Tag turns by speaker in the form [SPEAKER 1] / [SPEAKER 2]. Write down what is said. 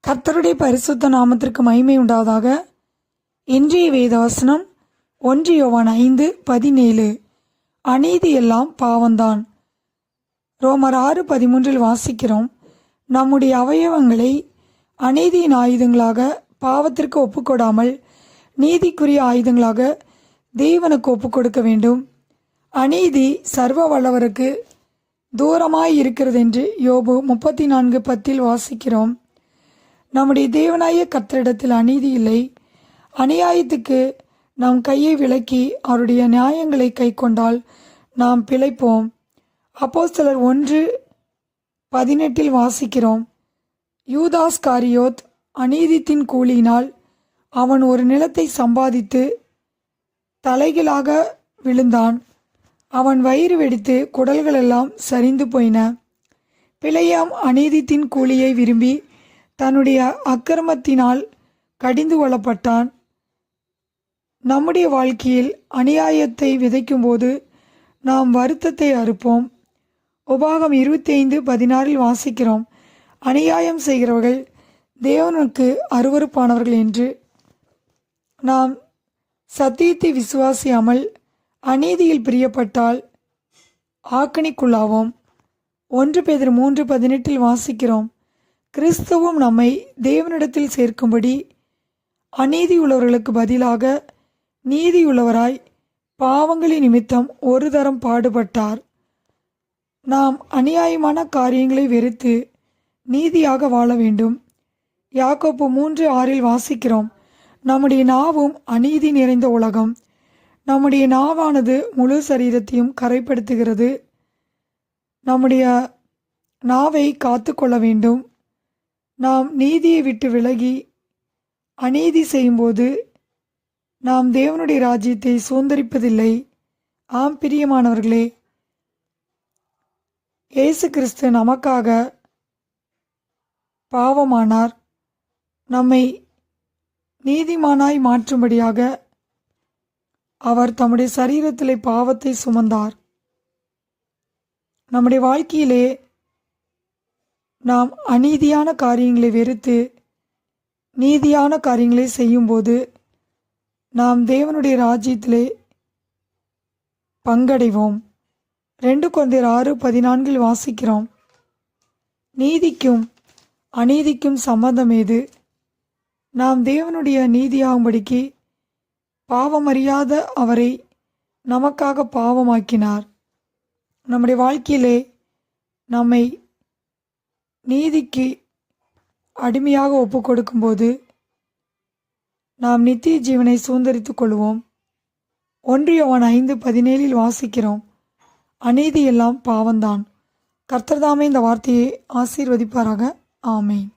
[SPEAKER 1] கர்த்தருடைய பரிசுத்த நாமத்திற்கு மகிமை உண்டாவதாக. இன்றைய வேதவசனம் 1 யோவான் 5:17. அநீதி எல்லாம் பாவம்தான். ரோமர் 6:13 வாசிக்கிறோம், நம்முடைய அவயவங்களை அநீதியின் ஆயுதங்களாக பாவத்திற்கு ஒப்புக்கொடாமல் நீதிக்குரிய ஆயுதங்களாக தேவனுக்கு ஒப்புக்கொடுக்க வேண்டும். அநீதி சர்வ வல்லவருக்கு தூரமாய் இருக்கிறது என்று யோபு 34:10 வாசிக்கிறோம். நம்முடைய தேவனாய கர்த்தரிடத்தில் அநீதி இல்லை. அநியாயத்துக்கு நாம் கையை விலக்கி அவருடைய நியாயங்களை கை கொண்டால் நாம் பிழைப்போம். அப்போஸ்தலர் 1:18 வாசிக்கிறோம், யூதாஸ் காரியோத் அநீதித்தின் கூலியினால் அவன் ஒரு நிலத்தை சம்பாதித்து தலைகளாக விழுந்தான். அவன் வயிறு வெடித்து குடல்களெல்லாம் சரிந்து போயின. பிழையாம் அநீதித்தின் கூலியை விரும்பி தன்னுடைய அக்கிரமத்தினால் கடிந்து கொள்ளப்பட்டான். நம்முடைய வாழ்க்கையில் அநியாயத்தை விதைக்கும்போது நாம் வருத்தத்தை அறுப்போம். உபாகம் 25:16 வாசிக்கிறோம், அநியாயம் செய்கிறவர்கள் தேவனுக்கு அருவருப்பானவர்கள் என்று. நாம் சத்தியத்தை விசுவாசியாமல் அநீதியில் பிரியப்பட்டால் ஆக்கணிக்குள்ளாவோம். 1 பேதுரு 3:18 வாசிக்கிறோம், கிறிஸ்துவும் நம்மை தேவனிடத்தில் சேர்க்கும்படி அநீதி உள்ளவர்களுக்கு பதிலாக நீதியுள்ளவராய் பாவங்களின் நிமித்தம் ஒரு தரம் பாடுபட்டார். நாம் அநியாயமான காரியங்களை வெறுத்து நீதியாக வாழ வேண்டும். யாக்கோப்பு 3:6 வாசிக்கிறோம், நம்முடைய நாவும் அநீதி நிறைந்த உலகம். நம்முடைய நாவானது முழு சரீரத்தையும் கரைப்படுத்துகிறது. நம்முடைய நாவை காத்து கொள்ள வேண்டும். நாம் நீதியை விட்டு விலகி அநீதி செய்யும்போது நாம் தேவனுடைய ராஜ்யத்தை சுதந்தரிப்பதில்லை. ஆம் பிரியமானவர்களே, இயேசு கிறிஸ்து நமக்காக பாவமானார். நம்மை நீதிமானாய் மாற்றும்படியாக அவர் தம்முடைய சரீரத்திலே பாவத்தை சுமந்தார். நம்முடைய வாழ்க்கையிலே நாம் அநீதியான காரியங்களை வெறுத்து நீதியான காரியங்களை செய்யும்போது நாம் தேவனுடைய ராஜ்யத்திலே பங்கடைவோம். 2 கொரிந்தியர் 6:14 வாசிக்கிறோம், நீதிக்கும் அநீதிக்கும் சம்பந்தம் ஏது? நாம் தேவனுடைய நீதியாகும்படிக்கு பாவமறியாத அவரை நமக்காக பாவமாக்கினார். நம்முடைய வாழ்க்கையிலே நம்மை நீதிக்கு அடிமையாக ஒப்பு கொடுக்கும்போது நாம் நித்திய ஜீவனை சுதந்தரித்துக் கொள்வோம். 1 யோவான் 5:17 வாசிக்கிறோம், அநீதி எல்லாம் பாவம்தான். கர்த்தர்தாமே இந்த வார்த்தையை ஆசீர்வதிப்பாராக. ஆமேன்.